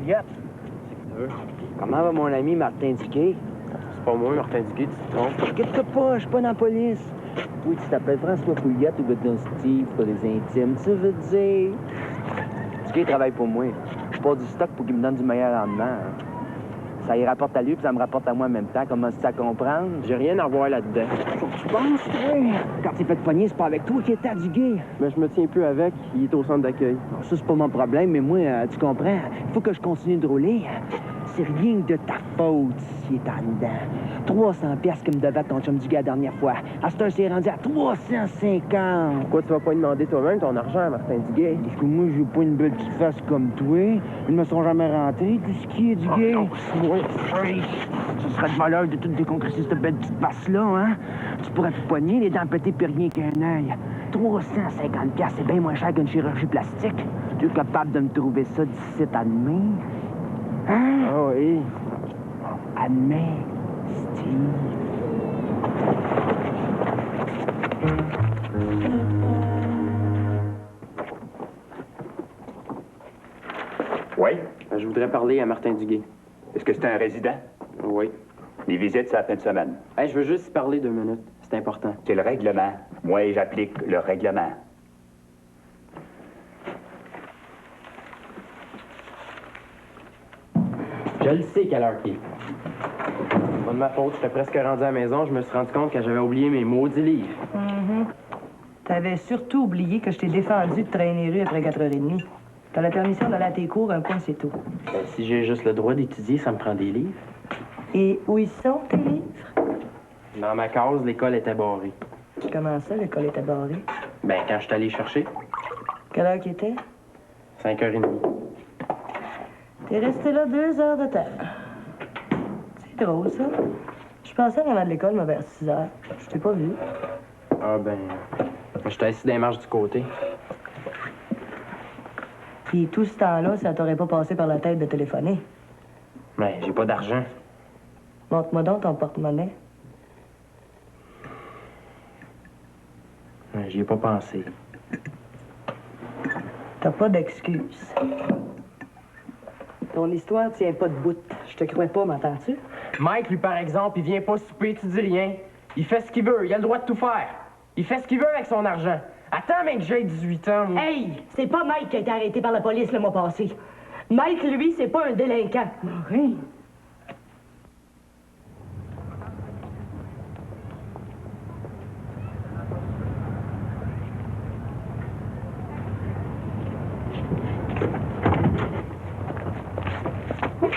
Pouliot. C'est que tu veux. Comment va mon ami Martin Diquet? C'est pas moi, Martin Duguay, tu te trompes. Inquiète-toi pas, je suis pas dans la police. Oui, tu t'appelles François Pouliot ou Godon Steve pour les intimes, tu veux dire? Diquet travaille pour moi. Je pars du stock pour qu'il me donne du meilleur rendement. Ça y rapporte à lui, puis ça me rapporte à moi en même temps. Comment c'est à comprendre? J'ai rien à voir là-dedans. Faut que tu penses, oui. Quand t'es fait pogner, c'est pas avec toi qui est à Diquet. Mais je me tiens plus avec, il est au centre d'accueil. Bon, ça, c'est pas mon problème, mais moi, tu comprends, il faut que je continue de rouler. C'est rien de ta faute s'il est en dedans. 300 piastres que me devait ton chum du gars la dernière fois. À cette heure, c'est rendu à 350. Pourquoi tu vas pas lui demander toi-même ton argent à Martin Duguay? Parce que moi, j'ai pas une belle petite face comme toi. Ils me sont jamais rentrés, tout ce qui est du gay. non, c'est moi. Hey, ce serait de valeur de tout déconcresser cette belle petite face-là, hein? Tu pourrais te pogner les dents pétées puis rien qu'un œil. 350 piastres, c'est bien moins cher qu'une chirurgie plastique. Tu es capable de me trouver ça d'ici à demain? Hein? Ah oui. À demain, Steve. Oui? Je voudrais parler à Martin Duguay. Est-ce que c'est un résident? Oui. Les visites, c'est la fin de semaine. Hey, je veux juste y parler 2 minutes. C'est important. C'est le règlement. Moi, j'applique le règlement. Je le sais quelle heure qu'il est. Pas de ma faute, j'étais presque rendu à la maison, je me suis rendu compte que j'avais oublié mes maudits livres. T'avais surtout oublié que je t'ai défendu de traîner rue après 4h30. T'as la permission d'aller à tes cours, un point, c'est tout. Ben, si j'ai juste le droit d'étudier, ça me prend des livres. Et où ils sont, tes livres? Dans ma case, l'école était barrée. Comment ça, l'école était barrée? Ben, quand je suis allé chercher, Quelle heure qu'il était? 5h30. T'es resté là 2 heures de temps. C'est drôle, ça. Je pensais en allant de l'école, mais vers 6 heures. Je t'ai pas vu. Ah ben, j'étais assis dans les marches du côté. Puis tout ce temps-là, ça t'aurait pas passé par la tête de téléphoner. Ben, j'ai pas d'argent. Montre-moi donc ton porte-monnaie. Ben, j'y ai pas pensé. T'as pas d'excuses. Ton histoire tient pas de bout. Je te crois pas, m'entends-tu? Mike, lui, par exemple, il vient pas souper, tu dis rien. Il fait ce qu'il veut, il a le droit de tout faire. Il fait ce qu'il veut avec son argent. Attends, mec, que j'ai 18 ans, moi. Hey! C'est pas Mike qui a été arrêté par la police le mois passé. Mike, lui, c'est pas un délinquant. Oui.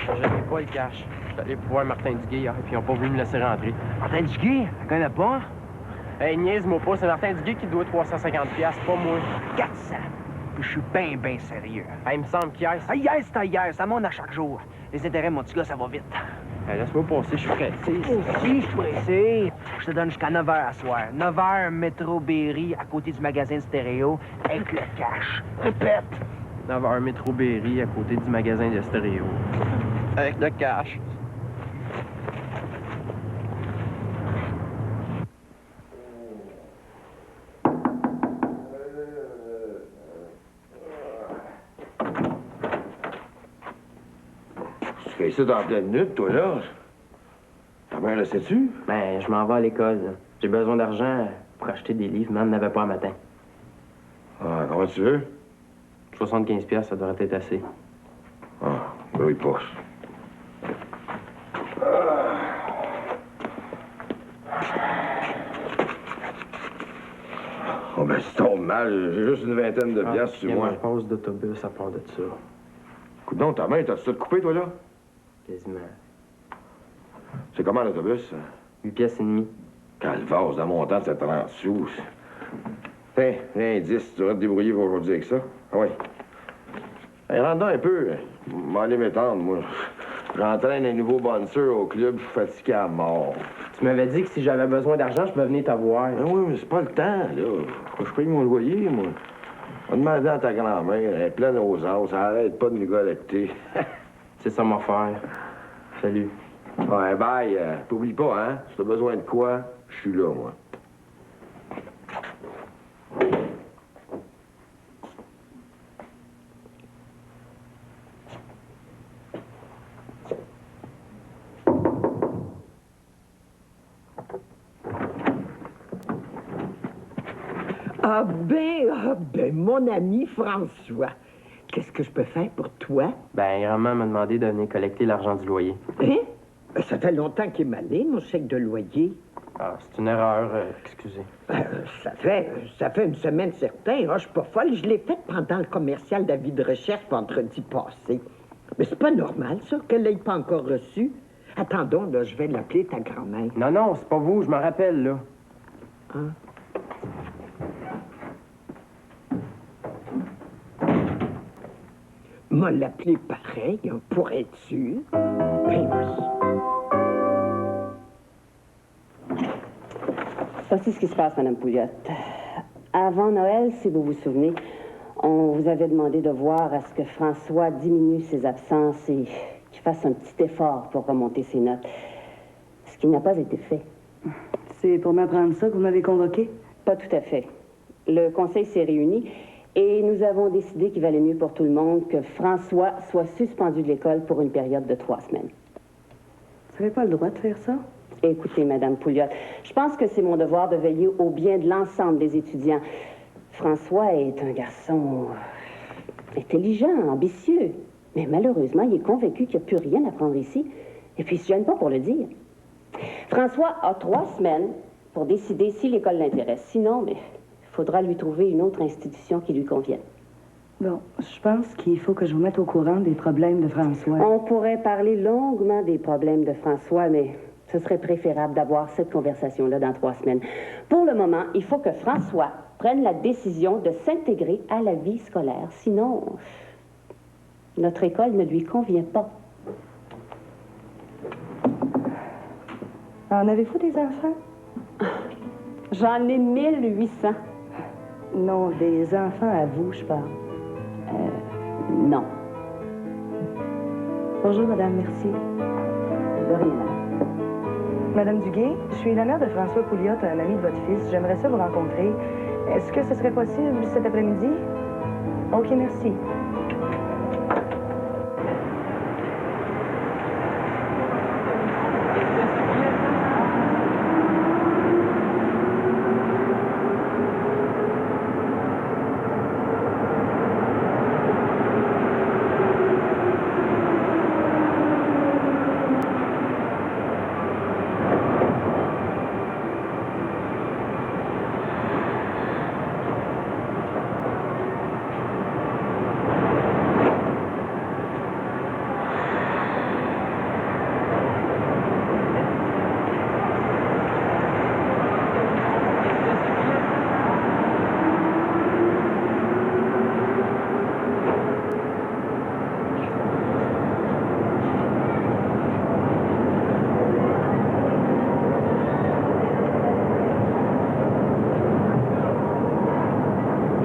J'avais pas le cash. J'étais allé voir Martin Duguay hier, puis ils ont pas voulu me laisser rentrer. Martin Diquet, elle connaît pas? Hey, niaise-moi pas, c'est Martin Duguay qui doit 350$, pas moi. 400. Puis je suis bien sérieux. Hey, il me semble qu'hier, Ah, hier, c'était hier. Ça monte à chaque jour. Les intérêts, mon petit gars, ça va vite. Hey, laisse-moi passer, je suis pressé. Si, je suis pressé. Je te donne jusqu'à 9 h à soir. 9 h, métro Berry, à côté du magasin de stéréo, avec le cash. Répète. 9h, métro Berry, à côté du magasin de stéréo. Avec le cash. Tu fais ça dans pleine minute, toi, là? Ta mère le sais-tu? Ben, je m'en vais à l'école, là. J'ai besoin d'argent pour acheter des livres, mais on n'en avait pas un matin. Ah, comment tu veux? 75$, ça devrait être assez. Ah, ben, il passe. Oh, ben, si tombe mal, j'ai juste une vingtaine de piastres sur moi. Je passe d'autobus à part de ça. Écoute donc, ta main, t'as-tu ça de coupé, toi, là? Quasiment. C'est comment l'autobus? 8,5$. Calvasse, dans mon temps, c'est 30 sous. Tiens, viens, 10, tu vas te débrouiller pour aujourd'hui avec ça. Ah oui. Hey, rentre donc un peu. M'en aller m'étendre, moi. J'entraîne un nouveau bouncer au club, je suis fatigué à mort. Tu m'avais dit que si j'avais besoin d'argent, je peux venir t'avoir. Ben oui, mais c'est pas le temps, là. Faut que je paye mon loyer, moi. On va demander à ta grand-mère, elle est pleine aux os, ça arrête pas de nous galecter. C'est ça mon frère. Salut. Ouais, bye. T'oublies pas, hein? Si t'as besoin de quoi, je suis là, moi. Mon ami François, qu'est-ce que je peux faire pour toi? Ben, grand-mère m'a demandé de venir collecter l'argent du loyer. Hein? Ça fait longtemps qu'il est allé, mon chèque de loyer. Ah, c'est une erreur, excusez. Ça fait une semaine certaine. Je suis pas folle. Je l'ai fait pendant le commercial d'avis de recherche vendredi passé. Mais c'est pas normal, ça, qu'elle l'ait pas encore reçu. Attendons, là, je vais l'appeler ta grand-mère. Non, c'est pas vous, je me rappelle, là. Hein? M'a l'appeler pareil, hein, pour être sûr. Ben oui. Voici ce qui se passe, Mme Pouliot. Avant Noël, si vous vous souvenez, on vous avait demandé de voir à ce que François diminue ses absences et qu'il fasse un petit effort pour remonter ses notes. Ce qui n'a pas été fait. C'est pour m'apprendre ça que vous m'avez convoqué? Pas tout à fait. Le conseil s'est réuni et nous avons décidé qu'il valait mieux pour tout le monde que François soit suspendu de l'école pour une période de 3 semaines. Vous n'avez pas le droit de faire ça? Écoutez, Madame Pouliot, je pense que c'est mon devoir de veiller au bien de l'ensemble des étudiants. François est un garçon intelligent, ambitieux, mais malheureusement, il est convaincu qu'il n'y a plus rien à apprendre ici. Et puis, il ne se gêne pas pour le dire. François a 3 semaines pour décider si l'école l'intéresse. Sinon, mais il faudra lui trouver une autre institution qui lui convienne. Bon, je pense qu'il faut que je vous mette au courant des problèmes de François. On pourrait parler longuement des problèmes de François, mais ce serait préférable d'avoir cette conversation-là dans 3 semaines. Pour le moment, il faut que François prenne la décision de s'intégrer à la vie scolaire. Sinon, notre école ne lui convient pas. En avez-vous des enfants? J'en ai 1800. Non, des enfants à vous, je parle. Non. Bonjour, madame, merci. De rien. Madame Duguay, je suis la mère de François Pouliot, un ami de votre fils. J'aimerais ça vous rencontrer. Est-ce que ce serait possible cet après-midi? OK, merci.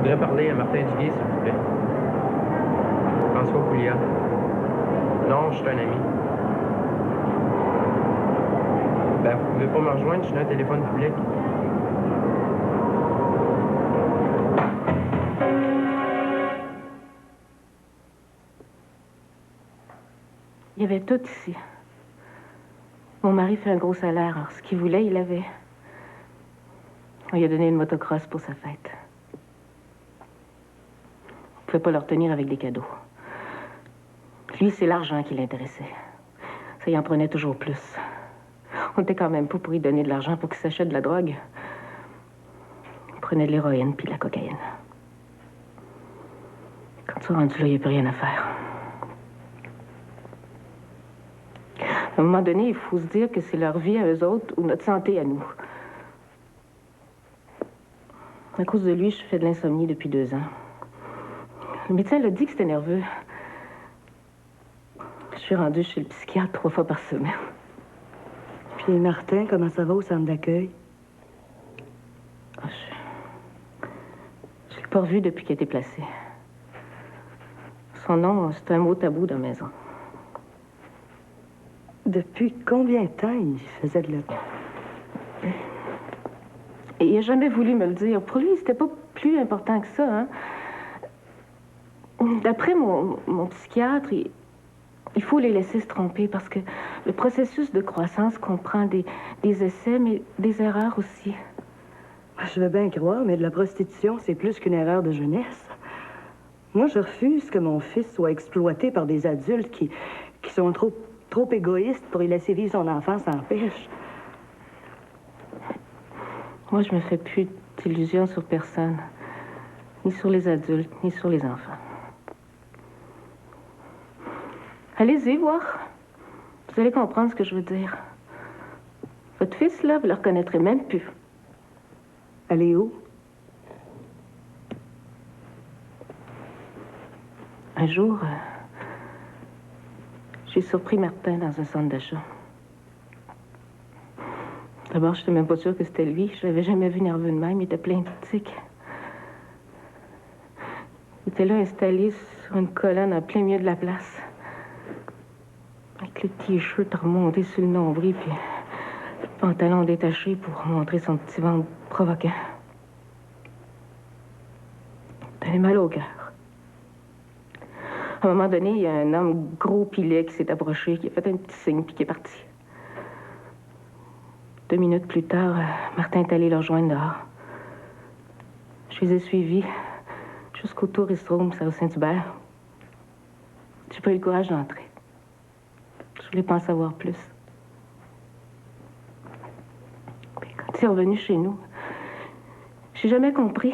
Je voudrais parler à Martin Duguay, s'il vous plaît. François Pouliot. Non, je suis un ami. Ben, vous pouvez pas me rejoindre, je suis un téléphone public. Il y avait tout ici. Mon mari fait un gros salaire, alors ce qu'il voulait, il avait. On lui a donné une motocross pour sa fête. On ne pouvait pas le retenir avec des cadeaux. Lui, c'est l'argent qui l'intéressait. Ça y en prenait toujours plus. On était quand même pas pour lui donner de l'argent pour qu'il s'achète de la drogue. Il prenait de l'héroïne puis de la cocaïne. Quand tu es rendu là, il n'y a plus rien à faire. À un moment donné, il faut se dire que c'est leur vie à eux autres ou notre santé à nous. À cause de lui, je fais de l'insomnie depuis 2 ans. Le médecin l'a dit que c'était nerveux. Je suis rendue chez le psychiatre 3 fois par semaine. Puis Martin, comment ça va au centre d'accueil? Ah, je l'ai pas revu depuis qu'il a été placé. Son nom, c'est un mot tabou dans la maison. Depuis combien de temps il faisait de la... Et il n'a jamais voulu me le dire. Pour lui, c'était pas plus important que ça, hein. D'après mon psychiatre, il faut les laisser se tromper parce que le processus de croissance comprend des essais, mais des erreurs aussi. Je veux bien croire, mais de la prostitution, c'est plus qu'une erreur de jeunesse. Moi, je refuse que mon fils soit exploité par des adultes qui sont trop égoïstes pour y laisser vivre son enfance en pêche. Moi, je me fais plus d'illusions sur personne. Ni sur les adultes, ni sur les enfants. Allez-y voir. Vous allez comprendre ce que je veux dire. Votre fils, là, vous le reconnaîtrez même plus. Allez où? Un jour, j'ai surpris Martin dans un centre d'achat. D'abord, je n'étais même pas sûre que c'était lui. Je l'avais jamais vu nerveux de même. Il était plein de tics. Il était là installé sur une colonne en plein milieu de la place. Avec le t-shirt remonté sur le nombril, puis le pantalon détaché pour montrer son petit ventre provoquant. T'avais mal au cœur. À un moment donné, il y a un homme gros pilet qui s'est approché, qui a fait un petit signe, puis qui est parti. 2 minutes plus tard, Martin est allé le rejoindre dehors. Je les ai suivis jusqu'au Tourist Room, c'est au Saint-Hubert. J'ai pas eu le courage d'entrer. Je voulais pas en savoir plus. Puis quand il est revenu chez nous, j'ai jamais compris.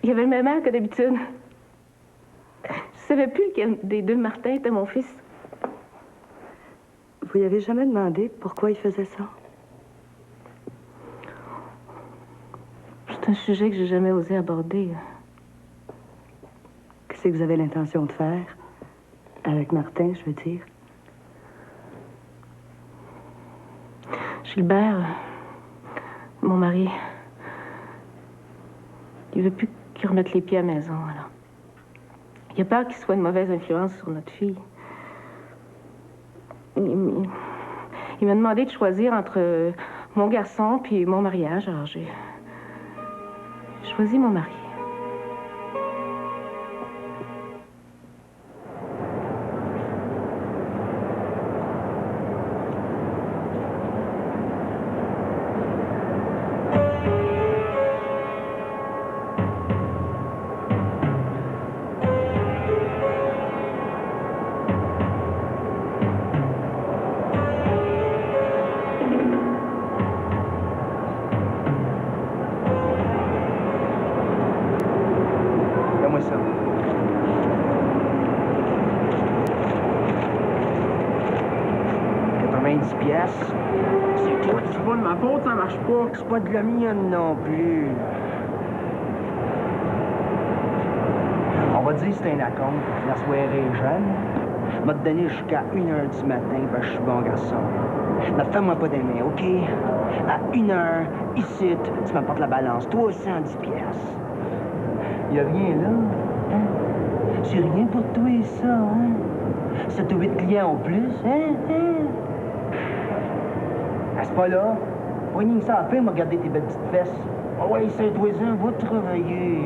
Il avait le même air que d'habitude. Je savais plus lequel des deux Martin était mon fils. Vous lui avez jamais demandé pourquoi il faisait ça? C'est un sujet que j'ai jamais osé aborder. Qu'est-ce que vous avez l'intention de faire? Avec Martin, je veux dire. Gilbert, mon mari, il veut plus qu'il remette les pieds à la maison, alors. Il a peur qu'il soit une mauvaise influence sur notre fille. Il m'a demandé de choisir entre mon garçon puis mon mariage. Alors j'ai choisi mon mari. Donne-moi ça. $90. C'est toi. C'est pas de ma faute, ça marche pas. C'est pas de la mienne non plus. On va dire que c'est un acompte. La soirée est jeune. Je vais te donner jusqu'à 1h du matin parce que je suis bon garçon. Mais fais-moi pas des mains, OK? À 1h, ici, tu m'apportes la balance. 310$. Y a rien là, hein? C'est rien pour toi, ça, hein? 7 ou 8 clients au plus, hein? Ah, c'est pas là. Poignez ça à la fin, m'a regardé tes belles petites fesses. Ah ouais, Saint-Oisin, va travailler.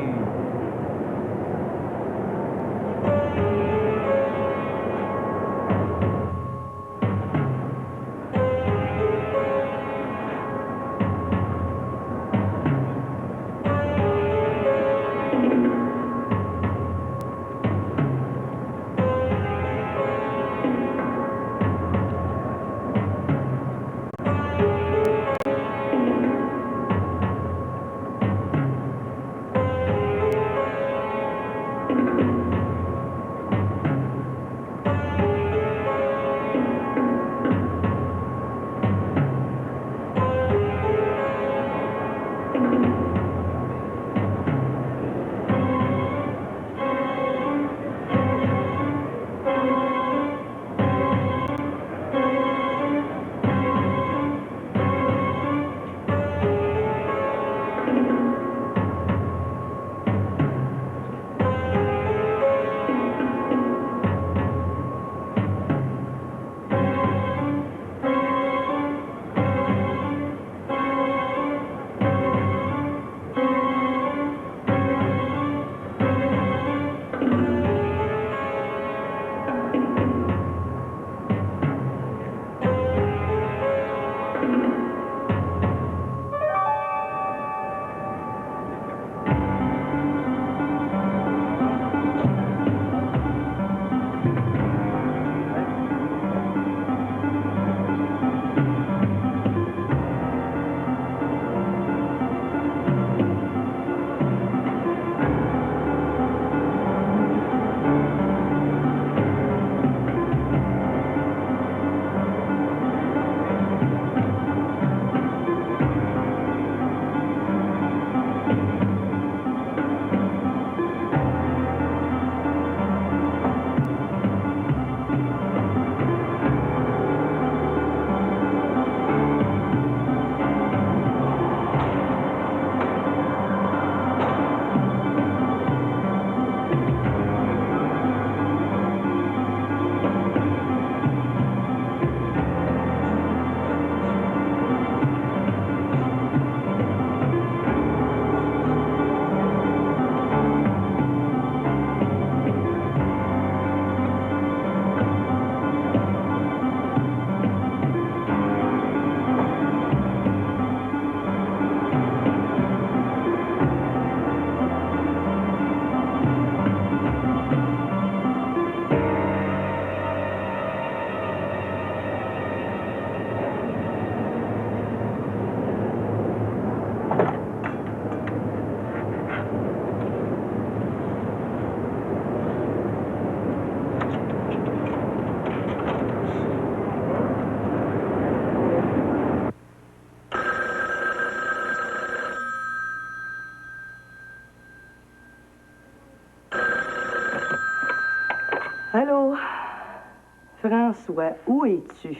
François, où es-tu?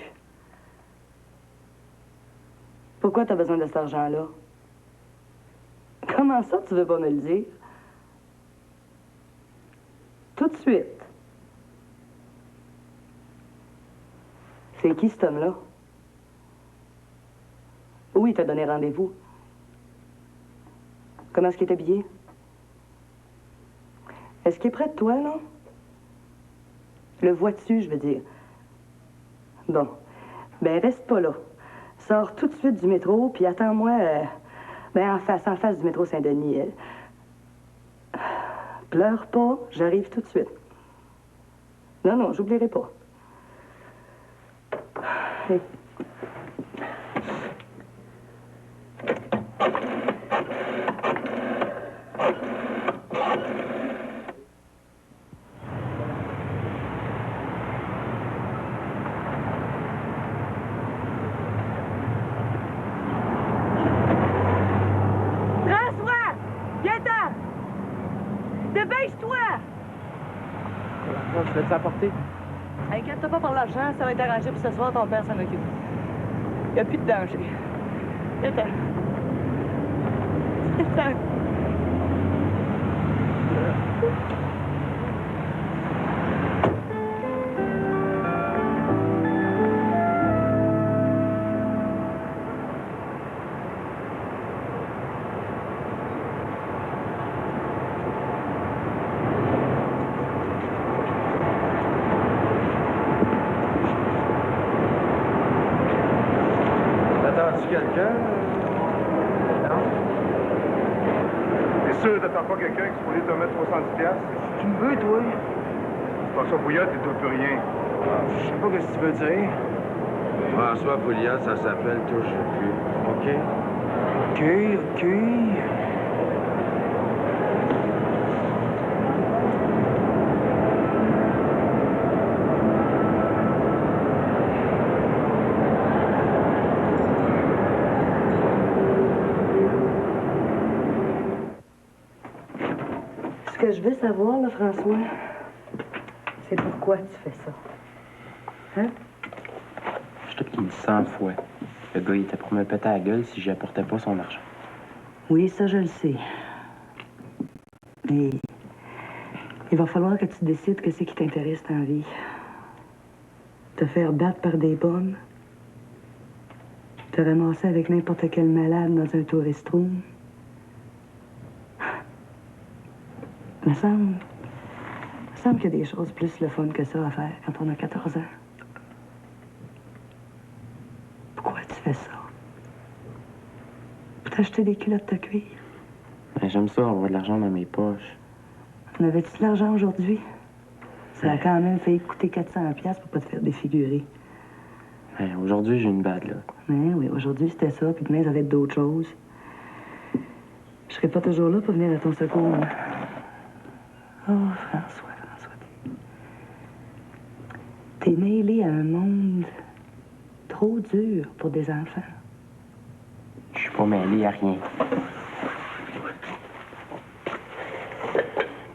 Pourquoi tu as besoin de cet argent-là? Comment ça, tu veux pas me le dire? Tout de suite. C'est qui cet homme-là? Où il t'a donné rendez-vous? Comment est-ce qu'il est habillé? Est-ce qu'il est près de toi, là? Le vois-tu, je veux dire? Bon. Ben, reste pas là. Sors tout de suite du métro, puis attends-moi, en face du métro Saint-Denis. Pleure pas, j'arrive tout de suite. Non, j'oublierai pas. Hey. Dépêche-toi! Je vais t'apporter. Inquiète-toi pas pour l'argent, ça va être arrangé pour ce soir, ton père s'en occupe. Il n'y a plus de danger. Viens-t'en. Viens-t'en. T'attends-tu quelqu'un? Non. T'es sûr que t'attends pas quelqu'un qui est supposé te mettre 70$? Tu me veux, toi? François Pouliot, il doit plus rien. Je sais pas ce que tu veux dire. François Pouliot, ça s'appelle Touche plus. OK? OK. Ce que je veux savoir, là, François, c'est pourquoi tu fais ça. Hein? Je te l'ai dit 100 fois. Le gars, il était pour me péter à la gueule si j'apportais pas son argent. Oui, ça, je le sais. Mais il va falloir que tu décides que c'est qui t'intéresse dans la vie. Te faire battre par des bonnes, te ramasser avec n'importe quel malade dans un tourist room. Me semble qu'il y a des choses plus le fun que ça à faire quand on a 14 ans. Pourquoi tu fais ça? Pour t'acheter des culottes de cuir? Ben, j'aime ça, avoir de l'argent dans mes poches. En avais-tu de l'argent aujourd'hui? Ça a quand même failli te coûter 400$ pour pas te faire défigurer. Ben, aujourd'hui, j'ai une bad, là. Oui, aujourd'hui, c'était ça, puis demain, ça va être d'autres choses. Je serai pas toujours là pour venir à ton secours, moi. Oh, François. T'es mêlé à un monde trop dur pour des enfants. Je suis pas mêlé à rien.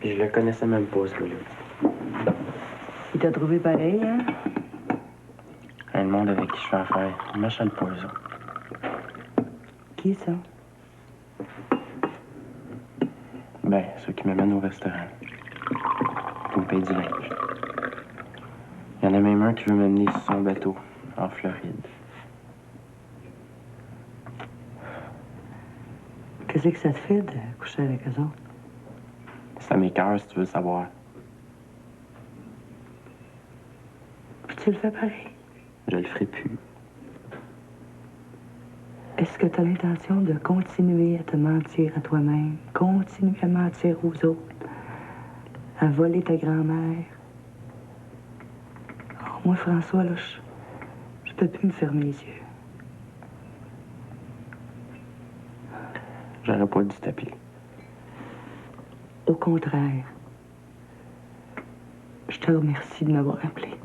Puis je le connaissais même pas, ce gars-là. Il t'a trouvé pareil, hein? Le monde avec qui je fais affaire, il m'achète pas, eux autres. Qui, ça? Ben, ceux qui m'amènent au restaurant. Qui me payent du linge. Il y en a même un qui veut m'amener sur son bateau, en Floride. Qu'est-ce que ça te fait de coucher avec eux autres? Ça m'écoeure, si tu veux le savoir. Puis tu le fais pareil. Je le ferai plus. Est-ce que tu as l'intention de continuer à te mentir à toi-même, continuer à mentir aux autres, à voler ta grand-mère? Oh, moi, François, là, je peux plus me fermer les yeux. J'aurais pas dû t'appeler. Au contraire, je te remercie de m'avoir appelé.